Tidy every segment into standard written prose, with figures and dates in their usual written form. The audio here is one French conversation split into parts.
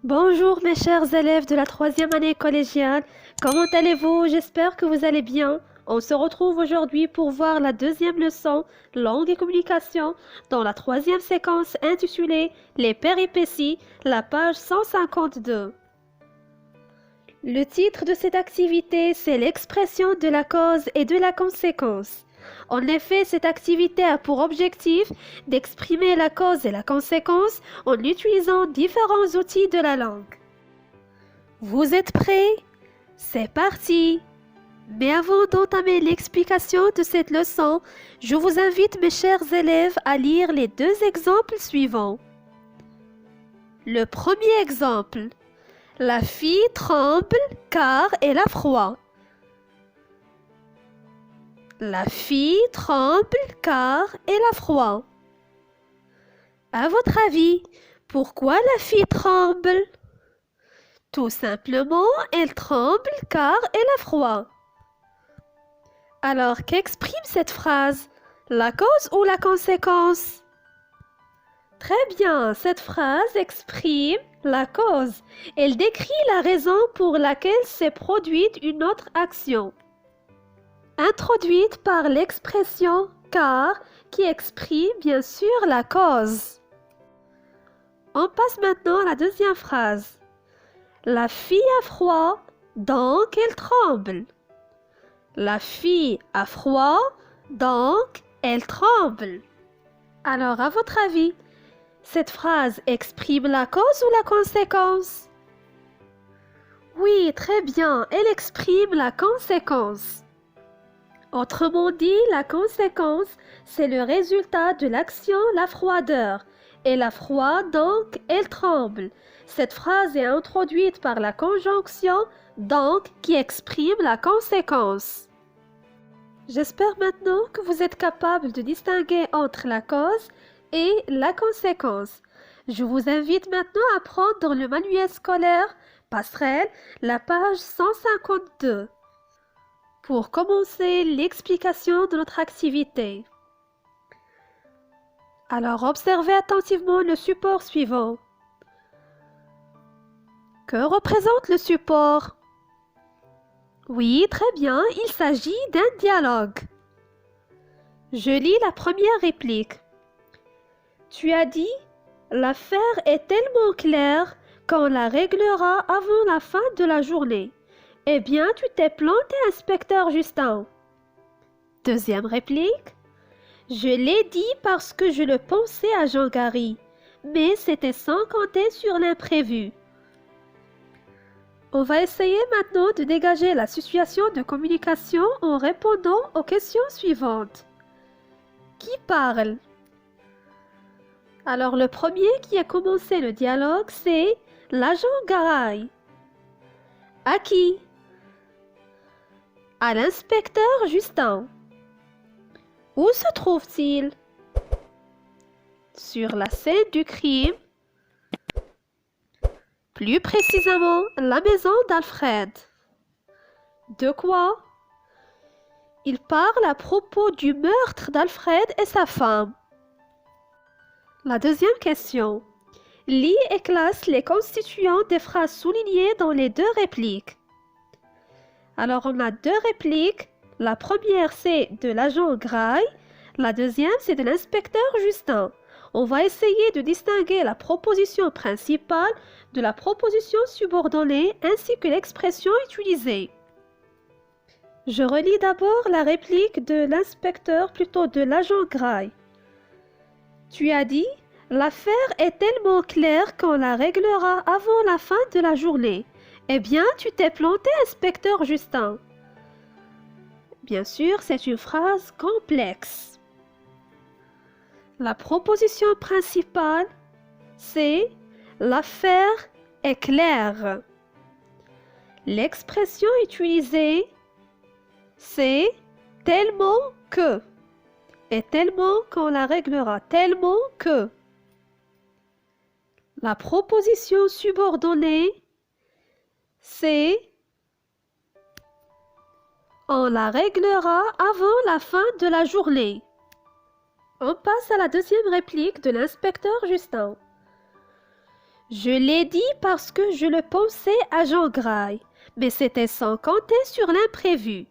Bonjour mes chers élèves de la troisième année collégiale, comment allez-vous? J'espère que vous allez bien. On se retrouve aujourd'hui pour voir la deuxième leçon, langue et communication, dans la troisième séquence intitulée Les péripéties, la page 152. Le titre de cette activité, c'est l'expression de la cause et de la conséquence. En effet, cette activité a pour objectif d'exprimer la cause et la conséquence en utilisant différents outils de la langue. Vous êtes prêts? C'est parti! Mais avant d'entamer l'explication de cette leçon, je vous invite, mes chers élèves, à lire les deux exemples suivants. Le premier exemple. La fille tremble car elle a froid. La fille tremble car elle a froid. À votre avis, pourquoi la fille tremble? Tout simplement, elle tremble car elle a froid. Alors, qu'exprime cette phrase? La cause ou la conséquence? Très bien, cette phrase exprime la cause. Elle décrit la raison pour laquelle s'est produite une autre action, introduite par l'expression car qui exprime bien sûr la cause. On passe maintenant à la deuxième phrase. La fille a froid, donc elle tremble. La fille a froid, donc elle tremble. Alors, à votre avis, cette phrase exprime la cause ou la conséquence? Oui, très bien, elle exprime la conséquence. Autrement dit, la conséquence, c'est le résultat de l'action la froideur. Elle a froid, donc elle tremble. Cette phrase est introduite par la conjonction donc qui exprime la conséquence. J'espère maintenant que vous êtes capable de distinguer entre la cause et la conséquence. Je vous invite maintenant à prendre dans le manuel scolaire Passerelle la page 152. Pour commencer l'explication de notre activité. Alors, observez attentivement le support suivant. Que représente le support? Oui, très bien, il s'agit d'un dialogue. Je lis la première réplique. Tu as dit, l'affaire est tellement claire qu'on la réglera avant la fin de la journée. Eh bien, tu t'es planté, inspecteur Justin. Deuxième réplique. Je l'ai dit parce que je le pensais à Jean-Gary, mais c'était sans compter sur l'imprévu. On va essayer maintenant de dégager la situation de communication en répondant aux questions suivantes. Qui parle? Alors, le premier qui a commencé le dialogue, c'est l'agent Garay. À qui? À l'inspecteur Justin. Où se trouve-t-il? Sur la scène du crime. Plus précisément, la maison d'Alfred. De quoi? Il parle à propos du meurtre d'Alfred et sa femme. La deuxième question. Lis et classe les constituants des phrases soulignées dans les deux répliques. Alors, on a deux répliques. La première, c'est de l'agent Gray. La deuxième, c'est de l'inspecteur Justin. On va essayer de distinguer la proposition principale de la proposition subordonnée ainsi que l'expression utilisée. Je relis d'abord la réplique de l'inspecteur, plutôt de l'agent Gray. Tu as dit, l'affaire est tellement claire qu'on la réglera avant la fin de la journée. Eh bien, tu t'es planté, inspecteur Justin. Bien sûr, c'est une phrase complexe. La proposition principale, c'est l'affaire est claire. L'expression utilisée, c'est tellement que. Et tellement qu'on la réglera, tellement que. La proposition subordonnée, c'est on la réglera avant la fin de la journée. On passe à la deuxième réplique de l'inspecteur Justin. Je l'ai dit parce que je le pensais à Jean Grail, mais c'était sans compter sur l'imprévu.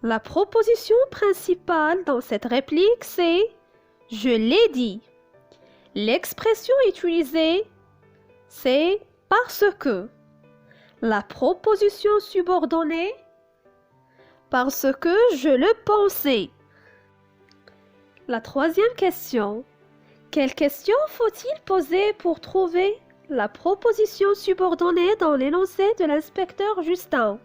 La proposition principale dans cette réplique, c'est « je l'ai dit ». L'expression utilisée, c'est « parce que ». La proposition subordonnée, parce que je le pensais. La troisième question. Quelle question faut-il poser pour trouver la proposition subordonnée dans l'énoncé de l'inspecteur Justin?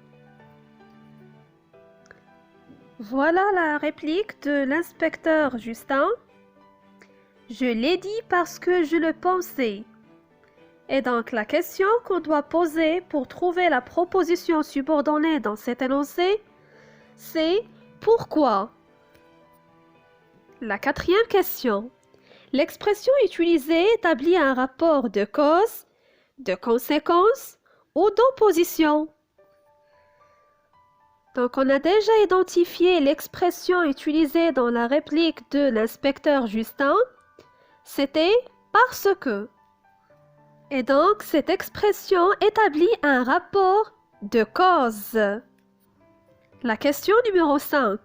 Voilà la réplique de l'inspecteur Justin. Je l'ai dit parce que je le pensais. Et donc la question qu'on doit poser pour trouver la proposition subordonnée dans cet énoncé, c'est pourquoi? La quatrième question. L'expression utilisée établit un rapport de cause, de conséquence ou d'opposition. Donc on a déjà identifié l'expression utilisée dans la réplique de l'inspecteur Justin. C'était « parce que ». Et donc cette expression établit un rapport de cause. La question numéro 5.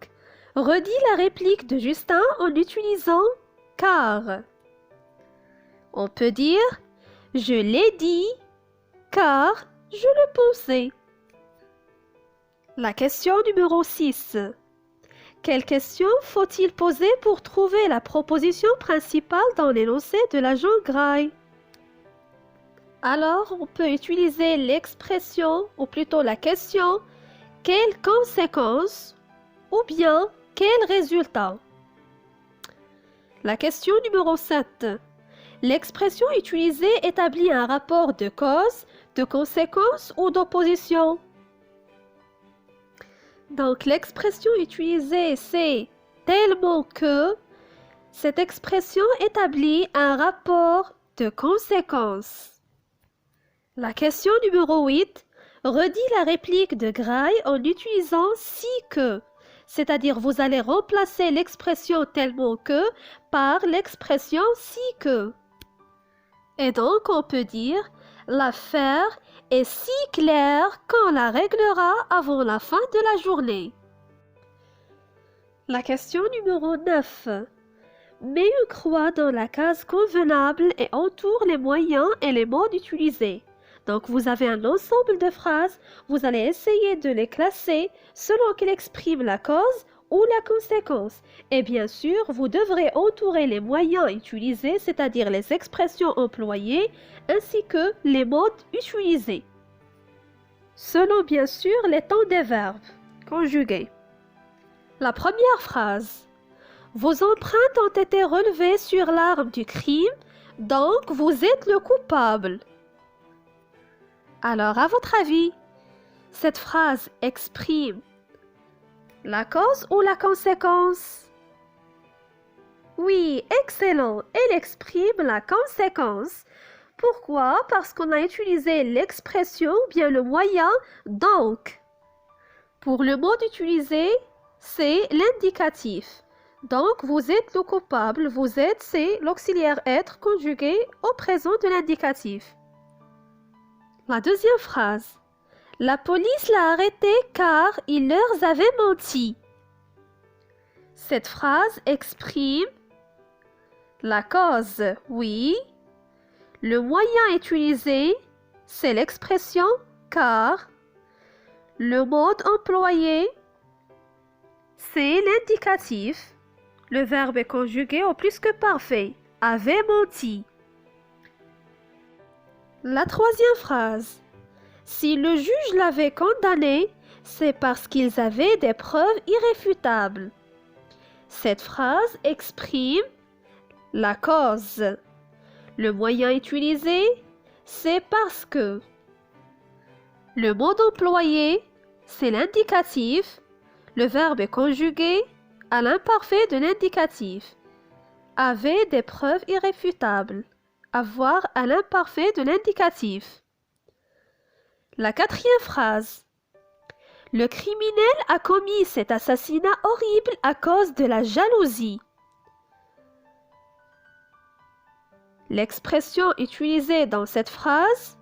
Redis la réplique de Justin en utilisant « car ». On peut dire « je l'ai dit car je le pensais ». La question numéro 6. Quelle question faut-il poser pour trouver la proposition principale dans l'énoncé de l'agent Grail? Alors, on peut utiliser l'expression, ou plutôt la question « quelle conséquence » ou bien « quel résultat ». La question numéro 7. L'expression utilisée établit un rapport de cause, de conséquence ou d'opposition. Donc, l'expression utilisée, c'est « tellement que ». Cette expression établit un rapport de conséquence. La question numéro 8. Redis la réplique de Grail en utilisant « si que », c'est-à-dire vous allez remplacer l'expression « tellement que » par l'expression « si que ». Et donc, on peut dire « l'affaire est si claire qu'on la réglera avant la fin de la journée ». La question numéro 9. Mets une croix dans la case convenable et entoure les moyens et les modes utilisés. Donc, vous avez un ensemble de phrases, vous allez essayer de les classer selon qu'elles expriment la cause ou la conséquence. Et bien sûr, vous devrez entourer les moyens utilisés, c'est-à-dire les expressions employées, ainsi que les modes utilisés. Selon bien sûr les temps des verbes conjugués. La première phrase. Vos empreintes ont été relevées sur l'arme du crime, donc vous êtes le coupable. Alors, à votre avis, cette phrase exprime la cause ou la conséquence? Oui, excellent. Elle exprime la conséquence. Pourquoi? Parce qu'on a utilisé l'expression ou bien le moyen « donc ». Pour le mode utilisé, c'est l'indicatif. Donc, vous êtes le coupable. Vous êtes, c'est l'auxiliaire être conjugué au présent de l'indicatif. La deuxième phrase. La police l'a arrêté car il leur avait menti. Cette phrase exprime la cause, oui. Le moyen utilisé, c'est l'expression car. Le mode employé, c'est l'indicatif. Le verbe est conjugué au plus que parfait. Avait menti. La troisième phrase. Si le juge l'avait condamné, c'est parce qu'ils avaient des preuves irréfutables. Cette phrase exprime la cause. Le moyen utilisé, c'est parce que. Le mode employé, c'est l'indicatif. Le verbe est conjugué à l'imparfait de l'indicatif. Avait des preuves irréfutables. Avoir à l'imparfait de l'indicatif. La quatrième phrase. Le criminel a commis cet assassinat horrible à cause de la jalousie. l'expression utilisée dans cette phrase,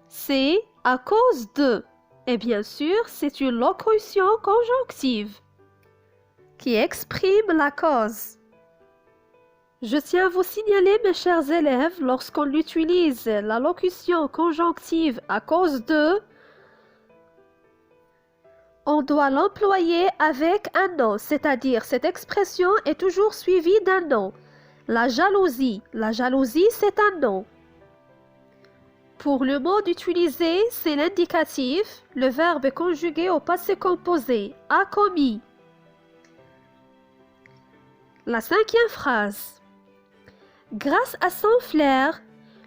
c'est à cause de. Et bien sûr, c'est une locution conjonctive qui exprime la cause. Je tiens à vous signaler, mes chers élèves, lorsqu'on utilise la locution conjonctive à cause de, on doit l'employer avec un nom, c'est-à-dire cette expression est toujours suivie d'un nom. La jalousie c'est un nom. Pour le mot d'utiliser, c'est l'indicatif, le verbe est conjugué au passé composé, a commis. La cinquième phrase. Grâce à son flair,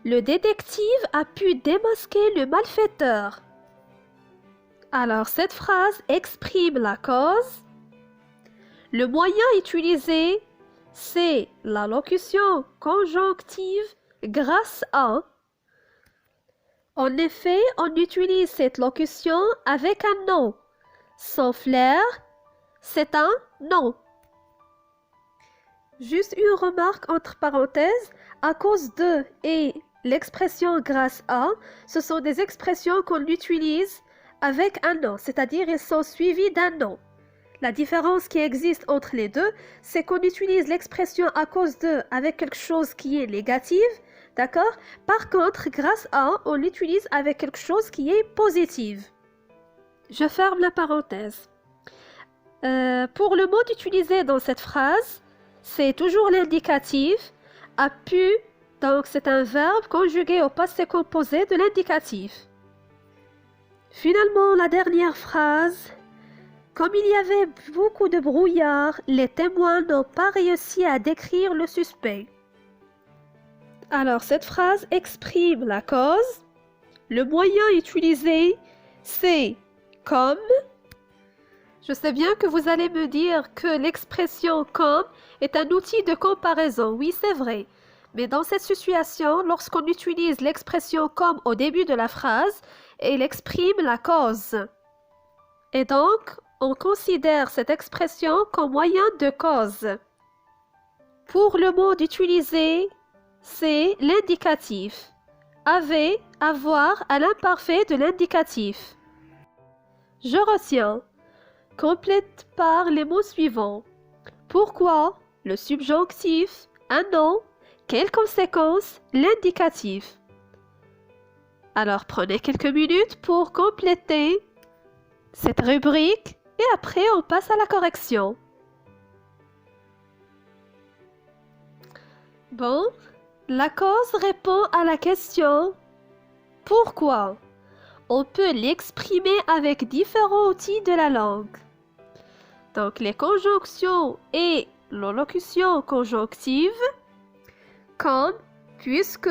le détective a pu démasquer le malfaiteur. Alors, cette phrase exprime la cause. Le moyen utilisé, c'est la locution conjonctive grâce à. En effet, on utilise cette locution avec un nom. Son flair, c'est un nom. Juste une remarque entre parenthèses, à cause de et l'expression grâce à, ce sont des expressions qu'on utilise avec un nom, c'est-à-dire ils sont suivis d'un nom. La différence qui existe entre les deux, c'est qu'on utilise l'expression à cause de avec quelque chose qui est négatif, d'accord? Par contre, grâce à, on l'utilise avec quelque chose qui est positif. Je ferme la parenthèse. Pour le mot utilisé dans cette phrase, c'est toujours l'indicatif, a pu, donc c'est un verbe conjugué au passé composé de l'indicatif. Finalement, la dernière phrase. Comme il y avait beaucoup de brouillard, les témoins n'ont pas réussi à décrire le suspect. Alors, cette phrase exprime la cause. Le moyen utilisé, c'est comme. Je sais bien que vous allez me dire que l'expression comme est un outil de comparaison. Oui, c'est vrai. Mais dans cette situation, lorsqu'on utilise l'expression comme au début de la phrase, elle exprime la cause. Et donc, on considère cette expression comme moyen de cause. Pour le mot d'utiliser, c'est l'indicatif. Avait, avoir à l'imparfait de l'indicatif. Je retiens. Complète par les mots suivants. Pourquoi, le subjonctif, un nom, quelles conséquences, l'indicatif. Alors prenez quelques minutes pour compléter cette rubrique et après on passe à la correction. Bon, la cause répond à la question « Pourquoi ?» On peut l'exprimer avec différents outils de la langue. Donc les conjonctions et l'allocution conjonctive, comme, puisque,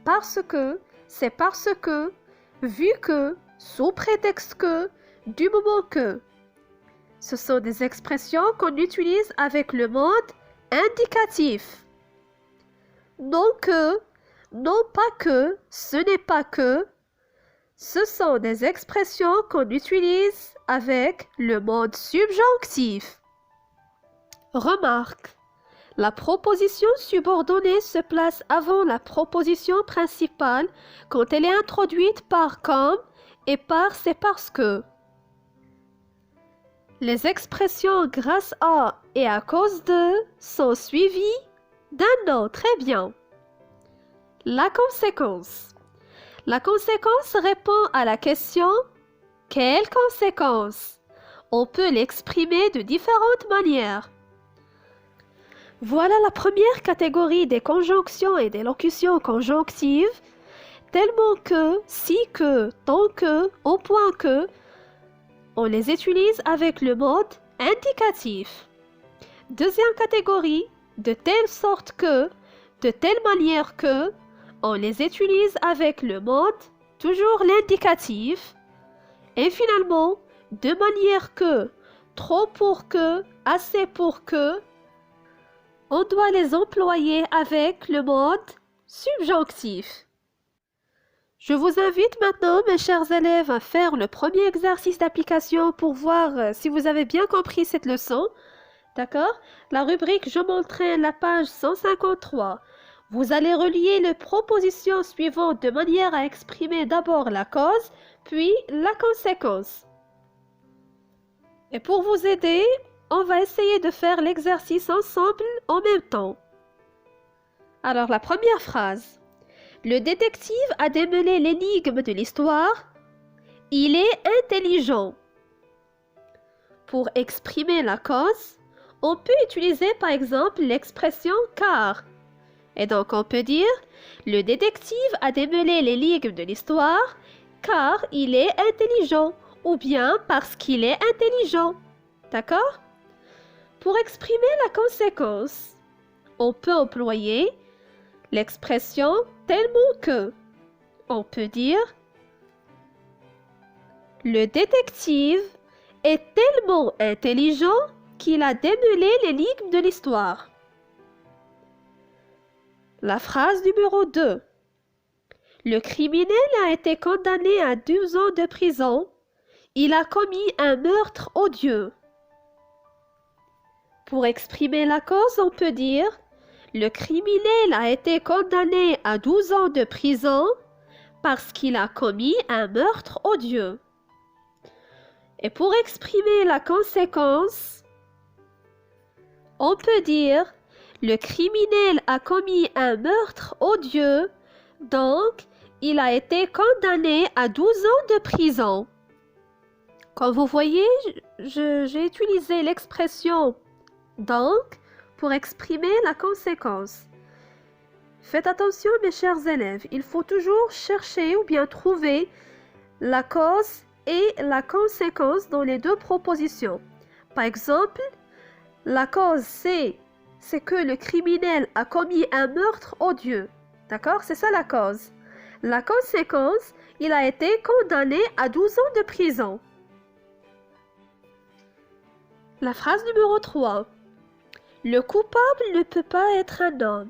parce que, c'est parce que, vu que, sous prétexte que, du moment que. Ce sont des expressions qu'on utilise avec le mode indicatif. Non que, non pas que, ce n'est pas que. Ce sont des expressions qu'on utilise avec le mode subjonctif. Remarque. La proposition subordonnée se place avant la proposition principale quand elle est introduite par comme et par c'est parce que. Les expressions grâce à et à cause de sont suivies d'un nom. Très bien. La conséquence. La conséquence répond à la question « Quelle conséquence ?» On peut l'exprimer de différentes manières. Voilà la première catégorie des conjonctions et des locutions conjonctives, tellement que, si que, tant que, au point que, on les utilise avec le mode indicatif. Deuxième catégorie, de telle sorte que, de telle manière que, on les utilise avec le mode, toujours l'indicatif. Et finalement, de manière que, trop pour que, assez pour que, on doit les employer avec le mode subjonctif. Je vous invite maintenant, mes chers élèves, à faire le premier exercice d'application pour voir si vous avez bien compris cette leçon. D'accord? La rubrique « Je m'entraîne », la page 153. Vous allez relier les propositions suivantes de manière à exprimer d'abord la cause, puis la conséquence. Et pour vous aider, on va essayer de faire l'exercice ensemble en même temps. Alors, la première phrase. Le détective a démêlé l'énigme de l'histoire. Il est intelligent. Pour exprimer la cause, on peut utiliser par exemple l'expression « car ». Et donc on peut dire « Le détective a démêlé l'énigme de l'histoire car il est intelligent » ou bien « parce qu'il est intelligent ». D'accord? Pour exprimer la conséquence, on peut employer l'expression « tellement que ». On peut dire « Le détective est tellement intelligent qu'il a démêlé l'énigme de l'histoire. » La phrase numéro 2. Le criminel a été condamné à 12 ans de prison. Il a commis un meurtre odieux. Pour exprimer la cause, on peut dire le criminel a été condamné à 12 ans de prison parce qu'il a commis un meurtre odieux. Et pour exprimer la conséquence, on peut dire le criminel a commis un meurtre odieux, donc il a été condamné à 12 ans de prison. Comme vous voyez, j'ai utilisé l'expression « donc » pour exprimer la conséquence. Faites attention mes chers élèves, il faut toujours chercher ou bien trouver la cause et la conséquence dans les deux propositions. Par exemple, la cause c'est que le criminel a commis un meurtre odieux. D'accord? C'est ça la cause. La conséquence, il a été condamné à 12 ans de prison. La phrase numéro 3. Le coupable ne peut pas être un homme.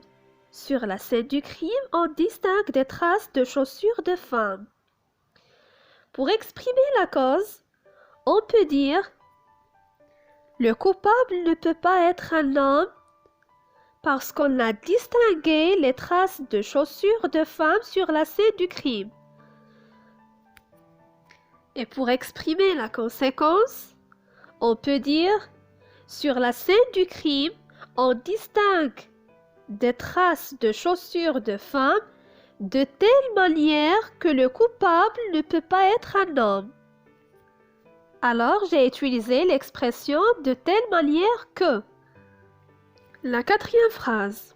Sur la scène du crime, on distingue des traces de chaussures de femme. Pour exprimer la cause, on peut dire le coupable ne peut pas être un homme parce qu'on a distingué les traces de chaussures de femme sur la scène du crime. Et pour exprimer la conséquence, on peut dire sur la scène du crime, on distingue des traces de chaussures de femme de telle manière que le coupable ne peut pas être un homme. Alors, j'ai utilisé l'expression « de telle manière que ». La quatrième phrase.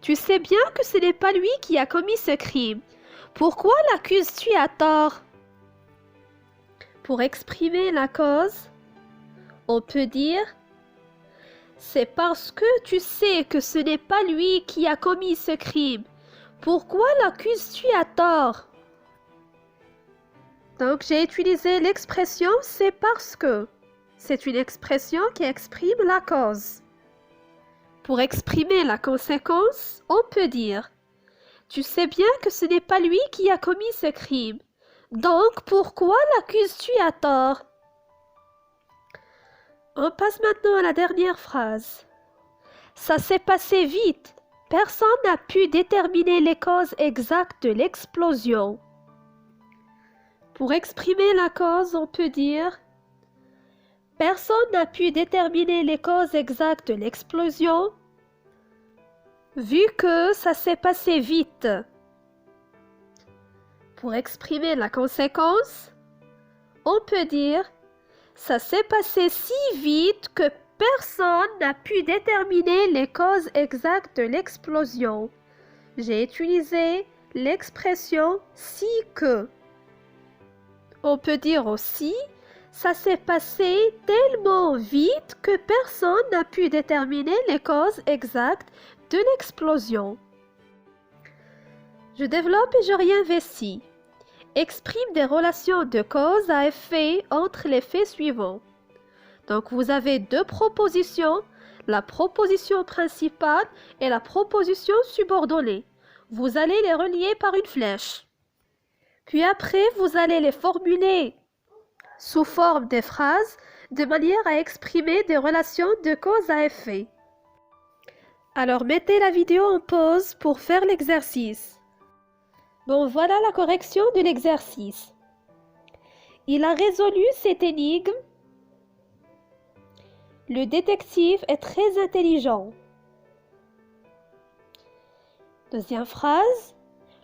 Tu sais bien que ce n'est pas lui qui a commis ce crime. Pourquoi l'accuses-tu à tort? Pour exprimer la cause, on peut dire « C'est parce que tu sais que ce n'est pas lui qui a commis ce crime. Pourquoi l'accuses-tu à tort ?» Donc, j'ai utilisé l'expression « c'est parce que ». C'est une expression qui exprime la cause. Pour exprimer la conséquence, on peut dire « Tu sais bien que ce n'est pas lui qui a commis ce crime. Donc, pourquoi l'accuses-tu à tort ?» On passe maintenant à la dernière phrase. Ça s'est passé vite. Personne n'a pu déterminer les causes exactes de l'explosion. Pour exprimer la cause, on peut dire personne n'a pu déterminer les causes exactes de l'explosion vu que ça s'est passé vite. Pour exprimer la conséquence, on peut dire ça s'est passé si vite que personne n'a pu déterminer les causes exactes de l'explosion. J'ai utilisé l'expression si que. On peut dire aussi ça s'est passé tellement vite que personne n'a pu déterminer les causes exactes de l'explosion. Je développe et je réinvestis. Exprime des relations de cause à effet entre les faits suivants. Donc, vous avez deux propositions, la proposition principale et la proposition subordonnée. Vous allez les relier par une flèche. Puis après, vous allez les formuler sous forme de phrases de manière à exprimer des relations de cause à effet. Alors mettez la vidéo en pause pour faire l'exercice. Bon, voilà la correction de l'exercice. Il a résolu cette énigme. Le détective est très intelligent. Deuxième phrase.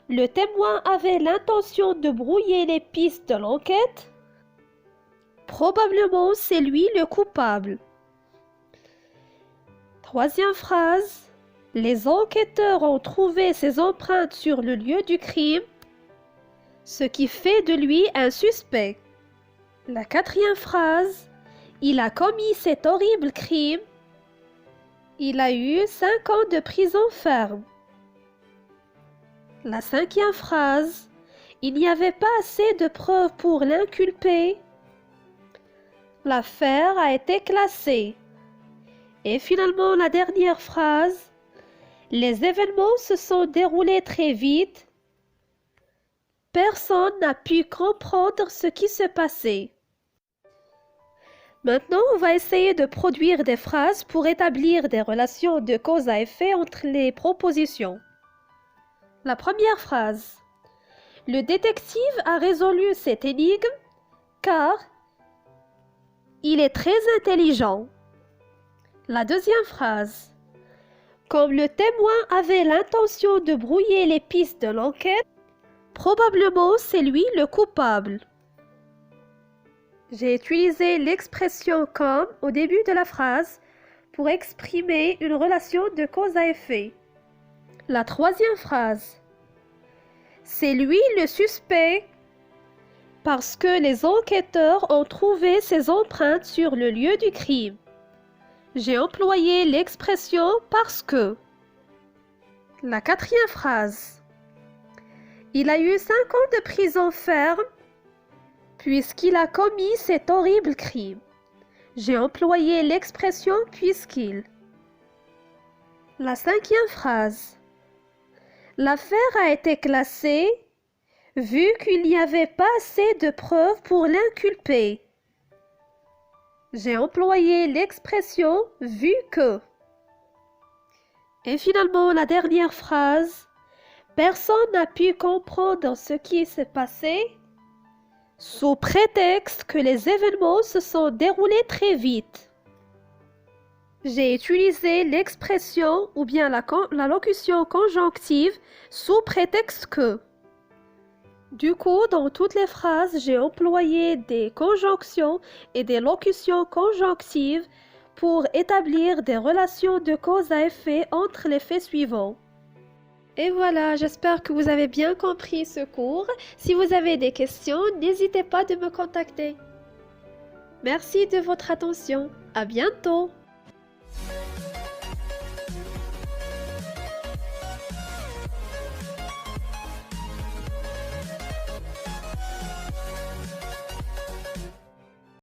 Le témoin avait l'intention de brouiller les pistes de l'enquête. Probablement, c'est lui le coupable. Troisième phrase. Les enquêteurs ont trouvé ses empreintes sur le lieu du crime, ce qui fait de lui un suspect. La quatrième phrase. Il a commis cet horrible crime. Il a eu 5 ans de prison ferme. La cinquième phrase. Il n'y avait pas assez de preuves pour l'inculper. L'affaire a été classée. Et finalement, la dernière phrase. Les événements se sont déroulés très vite. Personne n'a pu comprendre ce qui se passait. Maintenant, on va essayer de produire des phrases pour établir des relations de cause à effet entre les propositions. La première phrase. Le détective a résolu cette énigme car il est très intelligent. La deuxième phrase. Comme le témoin avait l'intention de brouiller les pistes de l'enquête, probablement c'est lui le coupable. J'ai utilisé l'expression « comme » au début de la phrase pour exprimer une relation de cause à effet. La troisième phrase. C'est lui le suspect parce que les enquêteurs ont trouvé ses empreintes sur le lieu du crime. J'ai employé l'expression « parce que ». La quatrième phrase. Il a eu 5 ans de prison ferme puisqu'il a commis cet horrible crime. J'ai employé l'expression « puisqu'il ». La cinquième phrase. L'affaire a été classée vu qu'il n'y avait pas assez de preuves pour l'inculper. J'ai employé l'expression « vu que ». Et finalement, la dernière phrase. Personne n'a pu comprendre ce qui s'est passé sous prétexte que les événements se sont déroulés très vite. J'ai utilisé l'expression ou bien la locution conjonctive sous prétexte que. Du coup, dans toutes les phrases, j'ai employé des conjonctions et des locutions conjonctives pour établir des relations de cause à effet entre les faits suivants. Et voilà, j'espère que vous avez bien compris ce cours. Si vous avez des questions, n'hésitez pas de me contacter. Merci de votre attention. À bientôt.